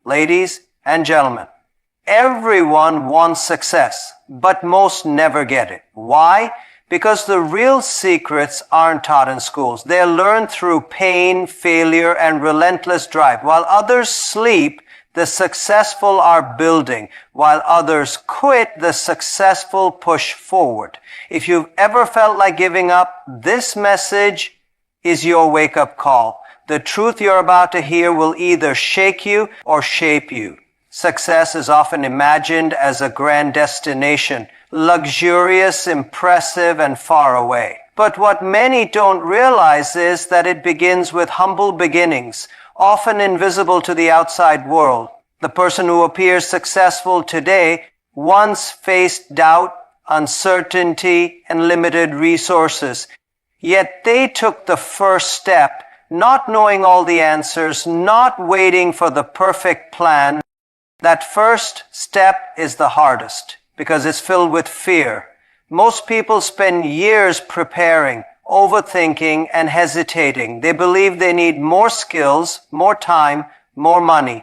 Ladies and gentlemen, everyone wants success, but most never get it. Why? Because the real secrets aren't taught in schools. They're learned through pain, failure, and relentless drive. While others sleep, the successful are building. While others quit, the successful push forward. If you've ever felt like giving up, this message is your wake-up call. The truth you're about to hear will either shake you or shape you. Success is often imagined as a grand destination, luxurious, impressive, and far away. But what many don't realize is that it begins with humble beginnings, often invisible to the outside world. The person who appears successful today once faced doubt, uncertainty, and limited resources. Yet they took the first step, not knowing all the answers, not waiting for the perfect plan. That first step is the hardest because it's filled with fear. Most people spend years preparing, overthinking, and hesitating. They believe they need more skills, more time, more money.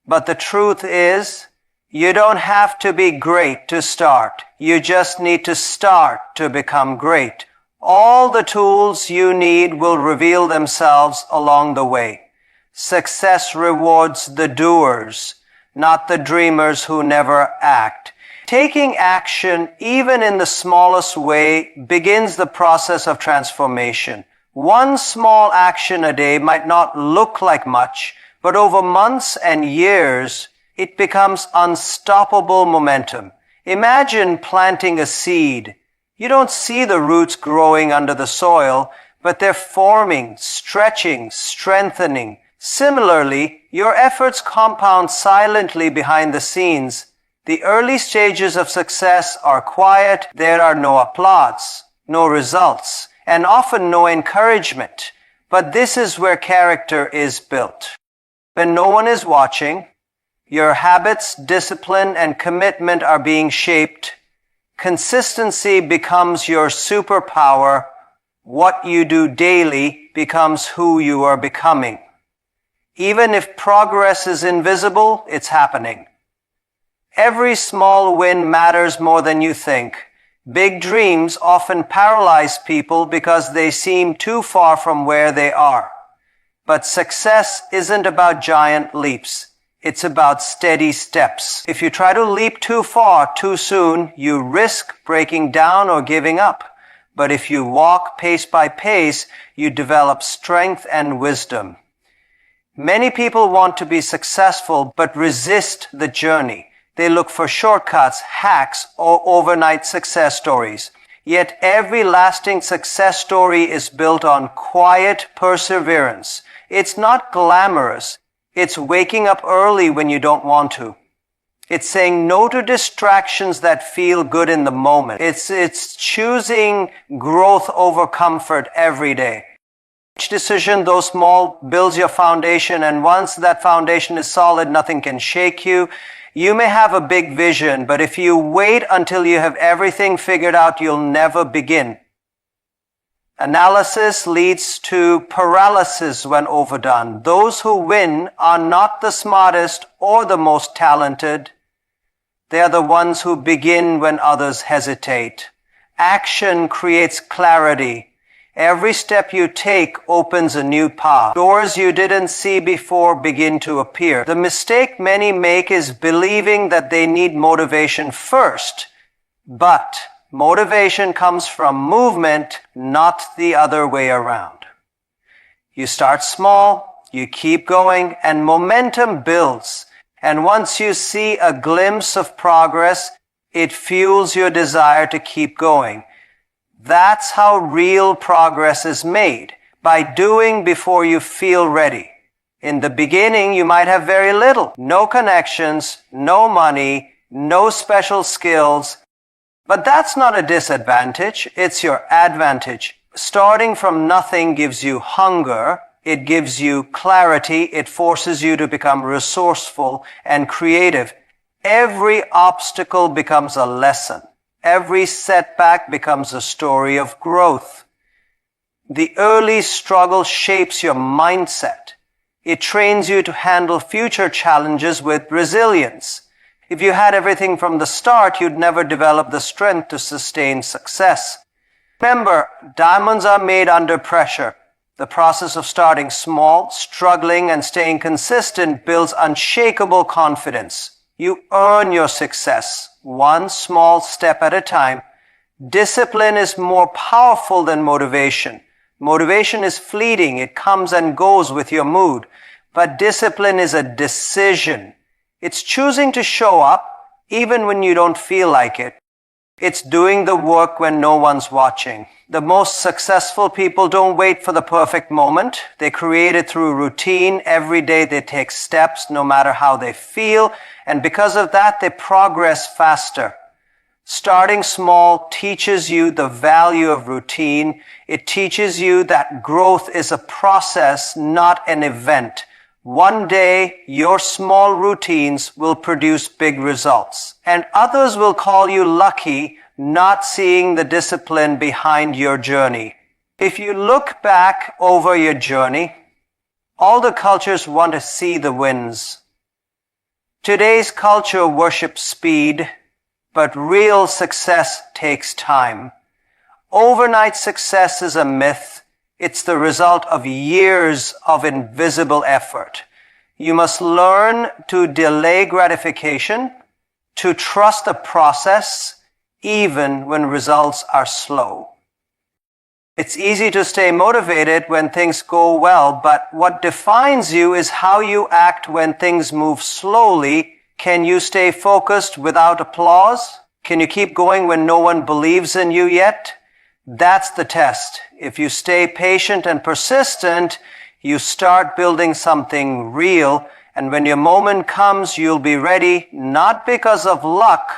But the truth is, you don't have to be great to start. You just need to start to become great. All the tools you need will reveal themselves along the way. Success rewards the doers, not the dreamers who never act. Taking action, even in the smallest way, begins the process of transformation. One small action a day might not look like much, but over months and years, it becomes unstoppable momentum. Imagine planting a seed. You don't see the roots growing under the soil, but they're forming, stretching, strengthening. Similarly, your efforts compound silently behind the scenes. The early stages of success are quiet. There are no applause, no results, and often no encouragement. But this is where character is built. When no one is watching, your habits, discipline, and commitment are being shaped. Consistency becomes your superpower. What you do daily becomes who you are becoming. Even if progress is invisible, it's happening. Every small win matters more than you think. Big dreams often paralyze people because they seem too far from where they are. But success isn't about giant leaps. It's about steady steps. If you try to leap too far too soon, you risk breaking down or giving up. But if you walk pace by pace, you develop strength and wisdom. Many people want to be successful but resist the journey. They look for shortcuts, hacks, or overnight success stories. Yet every lasting success story is built on quiet perseverance. It's not glamorous. It's waking up early when you don't want to. It's saying no to distractions that feel good in the moment. It's choosing growth over comfort every day. Each decision, though small, builds your foundation, and once that foundation is solid, nothing can shake you. You may have a big vision, but if you wait until you have everything figured out, you'll never begin. Analysis leads to paralysis when overdone. Those who win are not the smartest or the most talented. They are the ones who begin when others hesitate. Action creates clarity. Every step you take opens a new path. Doors you didn't see before begin to appear. The mistake many make is believing that they need motivation first. But motivation comes from movement, not the other way around. You start small, you keep going, and momentum builds. And once you see a glimpse of progress, it fuels your desire to keep going. That's how real progress is made, by doing before you feel ready. In the beginning, you might have very little, no connections, no money, no special skills. But that's not a disadvantage, it's your advantage. Starting from nothing gives you hunger, it gives you clarity, it forces you to become resourceful and creative. Every obstacle becomes a lesson. Every setback becomes a story of growth. The early struggle shapes your mindset. It trains you to handle future challenges with resilience. If you had everything from the start, you'd never develop the strength to sustain success. Remember, diamonds are made under pressure. The process of starting small, struggling, and staying consistent builds unshakable confidence. You earn your success, one small step at a time. Discipline is more powerful than motivation. Motivation is fleeting. It comes and goes with your mood. But discipline is a decision. It's choosing to show up even when you don't feel like it. It's doing the work when no one's watching. The most successful people don't wait for the perfect moment. They create it through routine. Every day they take steps no matter how they feel. And because of that, they progress faster. Starting small teaches you the value of routine. It teaches you that growth is a process, not an event. One day, your small routines will produce big results, and others will call you lucky, not seeing the discipline behind your journey. If you look back over your journey, all the cultures want to see the wins. Today's culture worships speed, but real success takes time. Overnight success is a myth. It's the result of years of invisible effort. You must learn to delay gratification, to trust the process, even when results are slow. It's easy to stay motivated when things go well, but what defines you is how you act when things move slowly. Can you stay focused without applause? Can you keep going when no one believes in you yet? That's the test. If you stay patient and persistent, you start building something real, and when your moment comes, you'll be ready, not because of luck,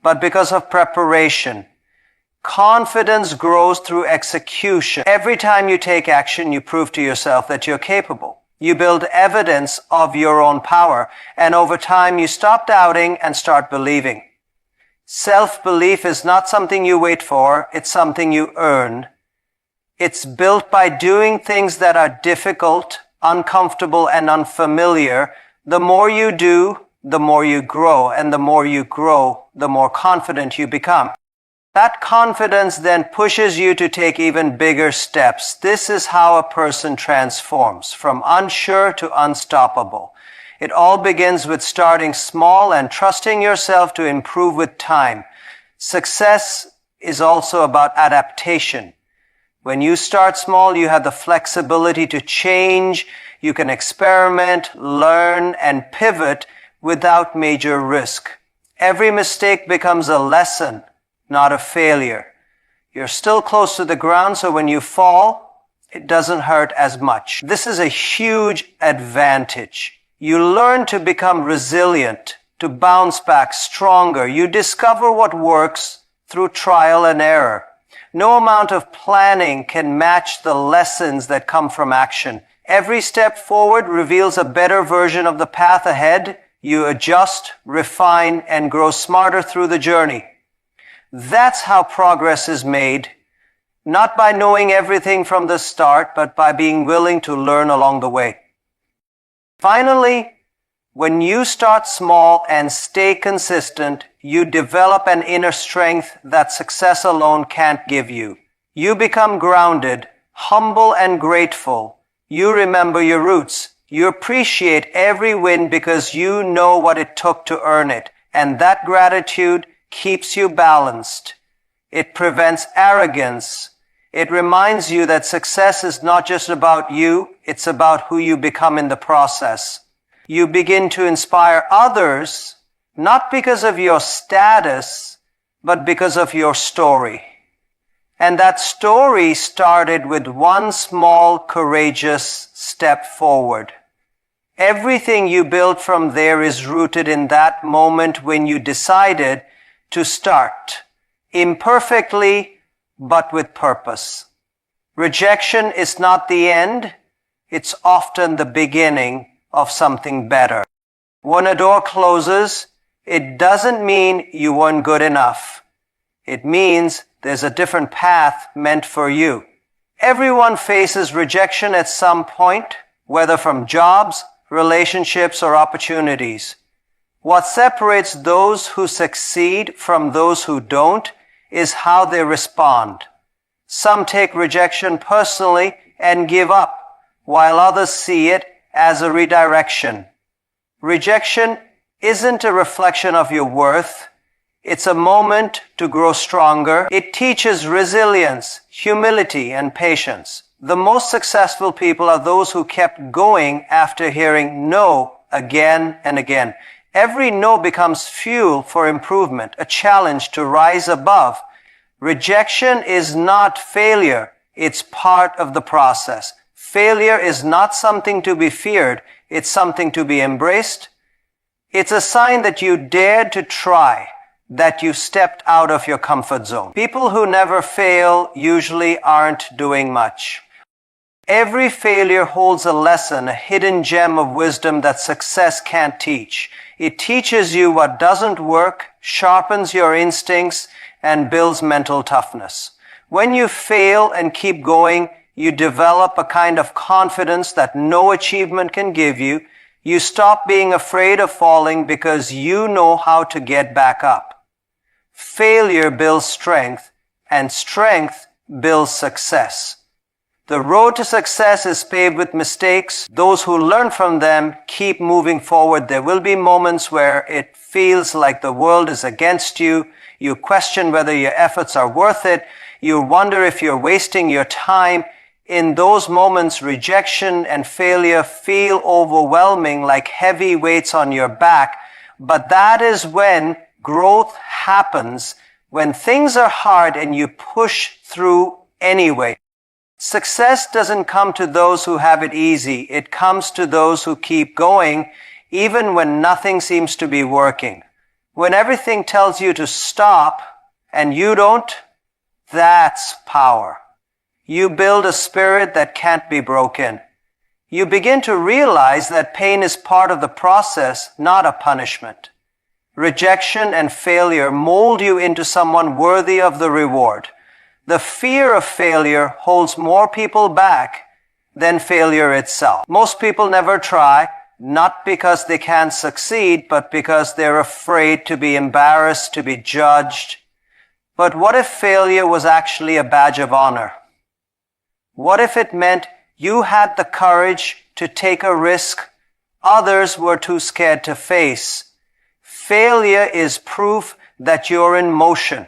but because of preparation. Confidence grows through execution. Every time you take action, you prove to yourself that you're capable. You build evidence of your own power, and over time, you stop doubting and start believing. Self-belief is not something you wait for, it's something you earn. It's built by doing things that are difficult, uncomfortable, and unfamiliar. The more you do, the more you grow, and the more you grow, the more confident you become. That confidence then pushes you to take even bigger steps. This is how a person transforms from unsure to unstoppable. It all begins with starting small and trusting yourself to improve with time. Success is also about adaptation. When you start small, you have the flexibility to change. You can experiment, learn, and pivot without major risk. Every mistake becomes a lesson, not a failure. You're still close to the ground, so when you fall, it doesn't hurt as much. This is a huge advantage. You learn to become resilient, to bounce back stronger. You discover what works through trial and error. No amount of planning can match the lessons that come from action. Every step forward reveals a better version of the path ahead. You adjust, refine, and grow smarter through the journey. That's how progress is made, not by knowing everything from the start, but by being willing to learn along the way. Finally, when you start small and stay consistent, you develop an inner strength that success alone can't give you. You become grounded, humble, and grateful. You remember your roots. You appreciate every win because you know what it took to earn it. And that gratitude keeps you balanced. It prevents arrogance. It reminds you that success is not just about you, it's about who you become in the process. You begin to inspire others, not because of your status, but because of your story. And that story started with one small, courageous step forward. Everything you build from there is rooted in that moment when you decided to start, imperfectly, but with purpose. Rejection is not the end, it's often the beginning of something better. When a door closes, it doesn't mean you weren't good enough. It means there's a different path meant for you. Everyone faces rejection at some point, whether from jobs, relationships, or opportunities. What separates those who succeed from those who don't is how they respond. Some take rejection personally and give up, while others see it as a redirection. Rejection isn't a reflection of your worth. It's a moment to grow stronger. It teaches resilience, humility, and patience. The most successful people are those who kept going after hearing no again and again. Every no becomes fuel for improvement, a challenge to rise above. Rejection is not failure. It's part of the process. Failure is not something to be feared. It's something to be embraced. It's a sign that you dared to try, that you stepped out of your comfort zone. People who never fail usually aren't doing much. Every failure holds a lesson, a hidden gem of wisdom that success can't teach. It teaches you what doesn't work, sharpens your instincts, and builds mental toughness. When you fail and keep going, you develop a kind of confidence that no achievement can give you. You stop being afraid of falling because you know how to get back up. Failure builds strength, and strength builds success. The road to success is paved with mistakes. Those who learn from them keep moving forward. There will be moments where it feels like the world is against you. You question whether your efforts are worth it. You wonder if you're wasting your time. In those moments, rejection and failure feel overwhelming, like heavy weights on your back. But that is when growth happens, when things are hard and you push through anyway. Success doesn't come to those who have it easy. It comes to those who keep going, even when nothing seems to be working. When everything tells you to stop and you don't, that's power. You build a spirit that can't be broken. You begin to realize that pain is part of the process, not a punishment. Rejection and failure mold you into someone worthy of the reward. The fear of failure holds more people back than failure itself. Most people never try, not because they can't succeed, but because they're afraid to be embarrassed, to be judged. But what if failure was actually a badge of honor? What if it meant you had the courage to take a risk others were too scared to face? Failure is proof that you're in motion,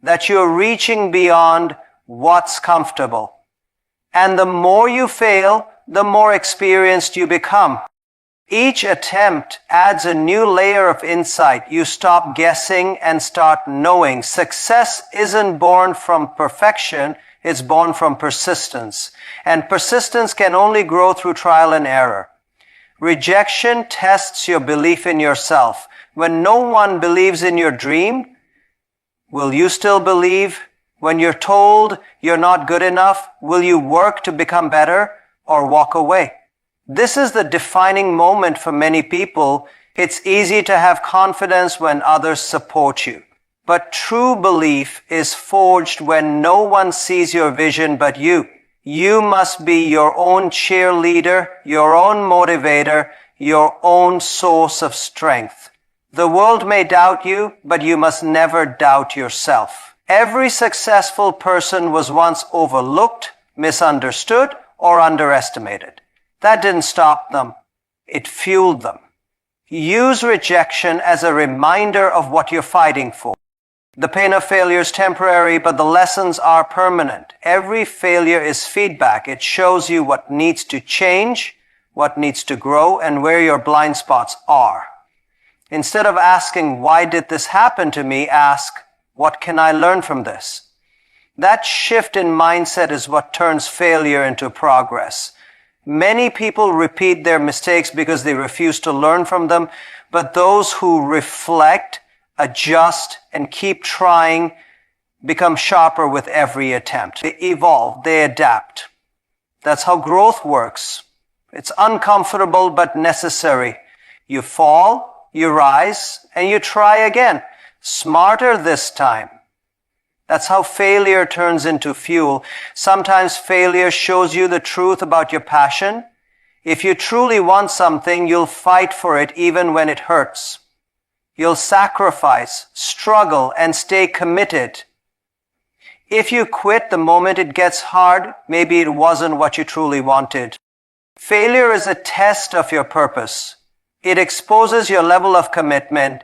that you're reaching beyond what's comfortable. And the more you fail, the more experienced you become. Each attempt adds a new layer of insight. You stop guessing and start knowing. Success isn't born from perfection, it's born from persistence. And persistence can only grow through trial and error. Rejection tests your belief in yourself. When no one believes in your dream, will you still believe? When you're told you're not good enough, will you work to become better or walk away? This is the defining moment for many people. It's easy to have confidence when others support you. But true belief is forged when no one sees your vision but you. You must be your own cheerleader, your own motivator, your own source of strength. The world may doubt you, but you must never doubt yourself. Every successful person was once overlooked, misunderstood, or underestimated. That didn't stop them. It fueled them. Use rejection as a reminder of what you're fighting for. The pain of failure is temporary, but the lessons are permanent. Every failure is feedback. It shows you what needs to change, what needs to grow, and where your blind spots are. Instead of asking, why did this happen to me, ask, what can I learn from this? That shift in mindset is what turns failure into progress. Many people repeat their mistakes because they refuse to learn from them, but those who reflect, adjust, and keep trying become sharper with every attempt. They evolve, they adapt. That's how growth works. It's uncomfortable but necessary. You fall, you rise, and you try again. Smarter this time. That's how failure turns into fuel. Sometimes failure shows you the truth about your passion. If you truly want something, you'll fight for it even when it hurts. You'll sacrifice, struggle, and stay committed. If you quit the moment it gets hard, maybe it wasn't what you truly wanted. Failure is a test of your purpose. It exposes your level of commitment.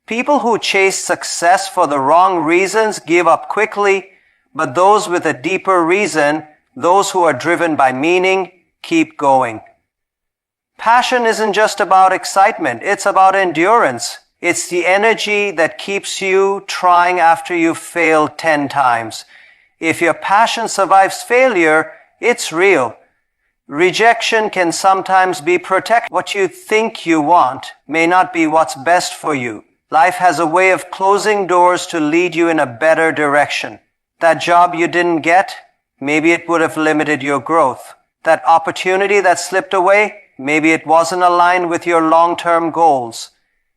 People who chase success for the wrong reasons give up quickly, but those with a deeper reason, those who are driven by meaning, keep going. Passion isn't just about excitement, it's about endurance. It's the energy that keeps you trying after you've failed 10 times. If your passion survives failure, it's real. Rejection can sometimes be protected. What you think you want may not be what's best for you. Life has a way of closing doors to lead you in a better direction. That job you didn't get, maybe it would have limited your growth. That opportunity that slipped away, maybe it wasn't aligned with your long-term goals.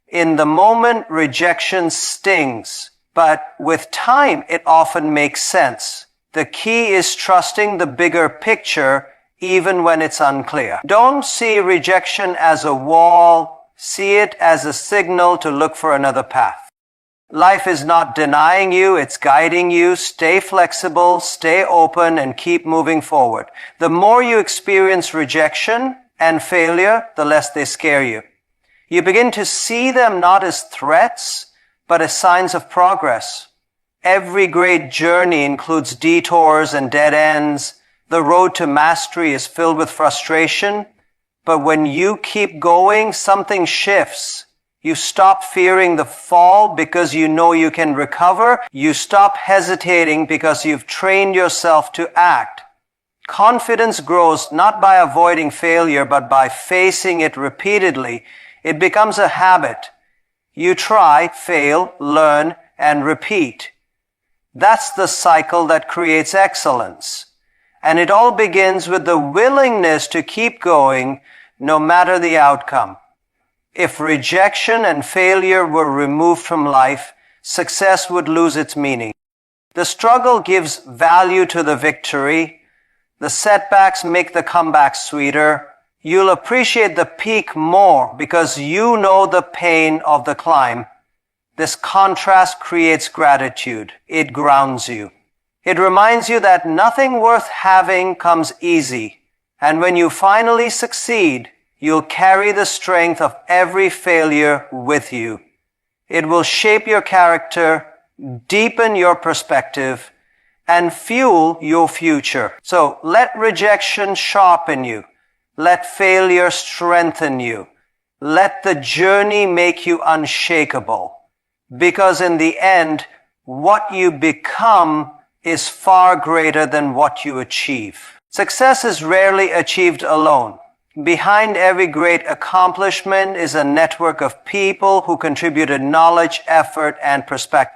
In the moment, rejection stings, but with time, it often makes sense. The key is trusting the bigger picture, even when it's unclear. Don't see rejection as a wall. See it as a signal to look for another path. Life is not denying you, it's guiding you. Stay flexible, stay open, and keep moving forward. The more you experience rejection and failure, the less they scare you. You begin to see them not as threats, but as signs of progress. Every great journey includes detours and dead ends. The road to mastery is filled with frustration, but when you keep going, something shifts. You stop fearing the fall because you know you can recover. You stop hesitating because you've trained yourself to act. Confidence grows not by avoiding failure, but by facing it repeatedly. It becomes a habit. You try, fail, learn, and repeat. That's the cycle that creates excellence. And it all begins with the willingness to keep going no matter the outcome. If rejection and failure were removed from life, success would lose its meaning. The struggle gives value to the victory. The setbacks make the comeback sweeter. You'll appreciate the peak more because you know the pain of the climb. This contrast creates gratitude. It grounds you. It reminds you that nothing worth having comes easy. And when you finally succeed, you'll carry the strength of every failure with you. It will shape your character, deepen your perspective, and fuel your future. So let rejection sharpen you. Let failure strengthen you. Let the journey make you unshakable. Because in the end, what you become is far greater than what you achieve. Success is rarely achieved alone. Behind every great accomplishment is a network of people who contributed knowledge, effort, and perspective.